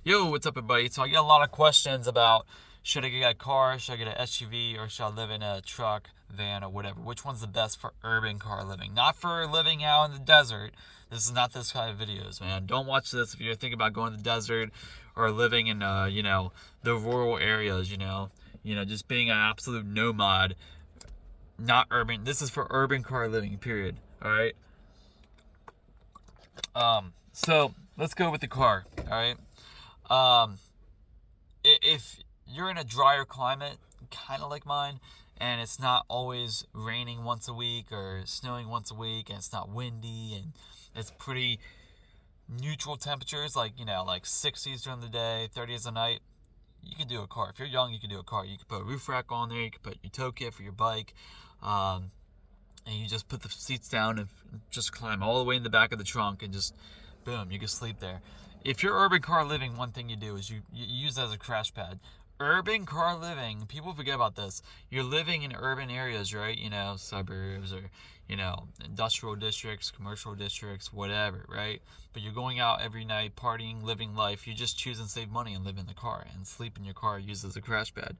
Yo, what's up, everybody? So I get a lot of questions about should I get a car, should I get an SUV, or should I live in a truck, van, or whatever? Which one's the best for urban car living? Not for living out in the desert. This is not this kind of videos, man. Don't watch this if you're thinking about going to the desert or living in, the rural areas. Just being an absolute nomad, not urban. This is for urban car living. Period. All right. So let's go with the car. All right. Um, if you're in a drier climate, kind of like mine, and it's not always raining once a week or snowing once a week, and it's not windy, and it's pretty neutral temperatures, like 60s during the day, 30s at night, you can do a car. If you're young, you can do a car. You can put a roof rack on there, you can put your tow kit for your bike, um, and you just put the seats down and just climb all the way in the back of the trunk and just boom, you can sleep there. If you're urban car living, one thing you do is you use it as a crash pad. Urban car living, people forget about this. You're living in urban areas, right? Suburbs or, industrial districts, commercial districts, whatever, right? But you're going out every night, partying, living life. You just choose and save money and live in the car and sleep in your car, use it as a crash pad.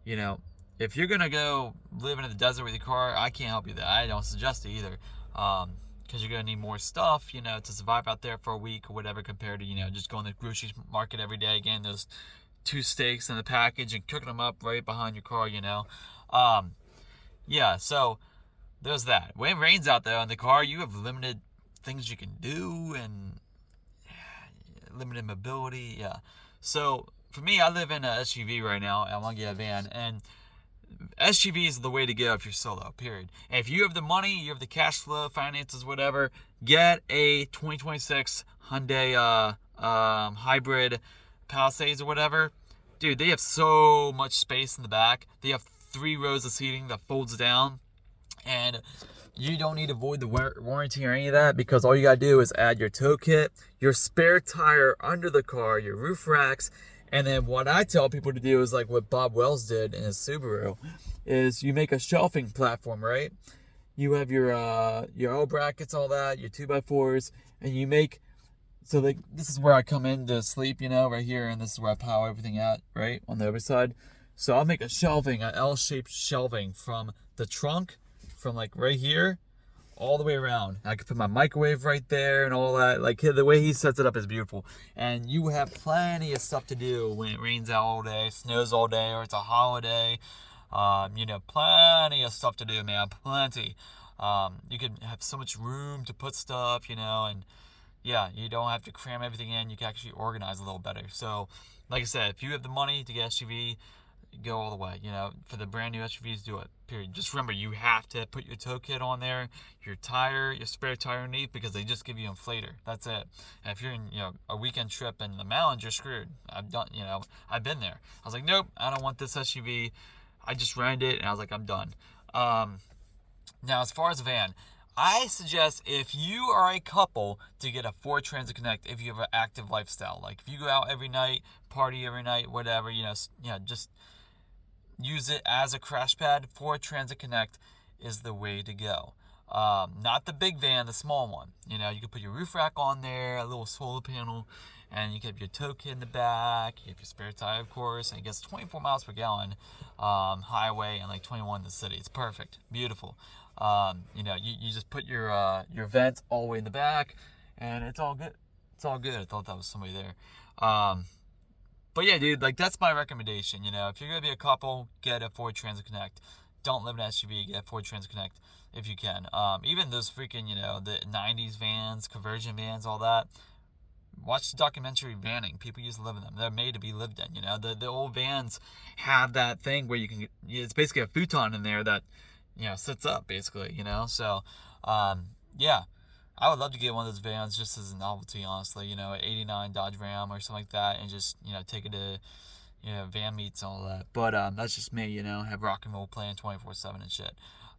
You know, if you're gonna go live in the desert with your car, I can't help you there. I don't suggest it either, because you're gonna need more stuff, to survive out there for a week or whatever, compared to just going to the grocery market every day, getting those two steaks in the package and cooking them up right behind your car. Um, yeah. So there's that. When it rains out there in the car, you have limited things you can do and limited mobility. Yeah. So for me, I live in a SUV right now. I want to get a van, and SUVs are the way to go if you're solo, period. And if you have the money, you have the cash flow, finances, whatever, get a 2026 Hyundai hybrid Palisades or whatever. Dude, they have so much space in the back. They have 3 rows of seating that folds down. And you don't need to void the warranty or any of that, because all you gotta do is add your tow kit, your spare tire under the car, your roof racks, and then what I tell people to do is like what Bob Wells did in his Subaru, is you make a shelving platform, right? You have your L brackets, all that, your 2x4s, and you make so like this is where I come in to sleep, right here, and this is where I power everything at, right on the other side. So I'll make a shelving, an L-shaped shelving from the trunk, from like right here all the way around. I could put my microwave right there and all that. Like the way he sets it up is beautiful. And you have plenty of stuff to do when it rains out all day, snows all day, or it's a holiday. Plenty of stuff to do, man. Plenty. You can have so much room to put stuff, and yeah, you don't have to cram everything in. You can actually organize a little better. So, like I said, if you have the money to get SUV, go all the way. For the brand new SUVs, do it. Period. Just remember, you have to put your tow kit on there, your tire, your spare tire underneath, because they just give you inflator. That's it. And if you're in, a weekend trip in the mountains, you're screwed. I've been there. I was like, nope, I don't want this SUV. I just rented it, and I was like, I'm done. Now, as far as a van, I suggest if you are a couple to get a Ford Transit Connect if you have an active lifestyle. Like if you go out every night, party every night, whatever, just use it as a crash pad. Ford Transit Connect is the way to go. Not the big van, the small one. You can put your roof rack on there, a little solar panel, and you can have your tow kit in the back. You have your spare tire, of course, and it gets 24 miles per gallon highway and like 21 in the city. It's perfect, beautiful. You just put your vents all the way in the back, and it's all good. It's all good. I thought that was somebody there. But yeah, dude, like that's my recommendation. If you're gonna be a couple, get a Ford Transit Connect. Don't live in an SUV, get a Ford Transit Connect if you can. Even those freaking, the '90s vans, conversion vans, all that. Watch the documentary Vanning. People used to live in them. They're made to be lived in. The old vans have that thing where you can. It's basically a futon in there that sits up basically. So yeah. I would love to get one of those vans just as a novelty, honestly. An '89 Dodge Ram or something like that, and just take it to van meets and all that. But that's just me. Have rock and roll playing 24/7 and shit.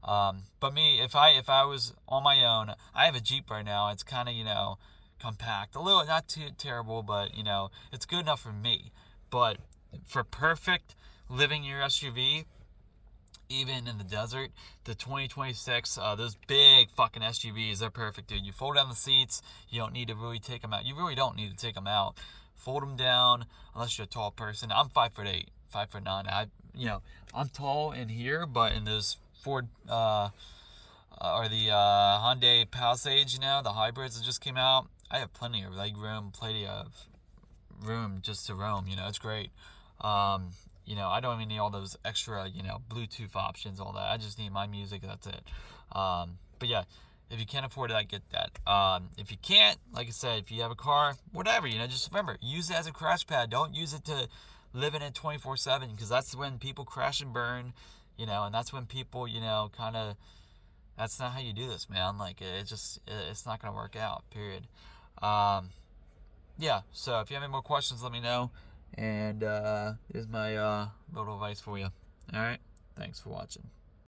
But me, if I was on my own, I have a Jeep right now. It's kind of compact, a little not too terrible, but it's good enough for me. But for perfect living your SUV, even in the desert, the 2026, those big fucking SUVs, they're perfect, dude. You fold down the seats. You don't need to really take them out. You really don't need to take them out fold them down unless you're a tall person. I'm 5'8", 5'9". I'm tall in here, but in those Ford or the Hyundai Palisade, the hybrids that just came out, I have plenty of leg room, plenty of room just to roam. It's great. I don't even need all those extra, Bluetooth options, all that. I just need my music, that's it. But yeah, if you can't afford it, get that. If you can't, like I said, if you have a car, whatever, just remember, use it as a crash pad. Don't use it to live in it 24/7, because that's when people crash and burn, and that's when people, kind of, that's not how you do this, man. Like, it's not going to work out, period. Yeah, so if you have any more questions, let me know. And here's my little advice for you. All right? Thanks for watching.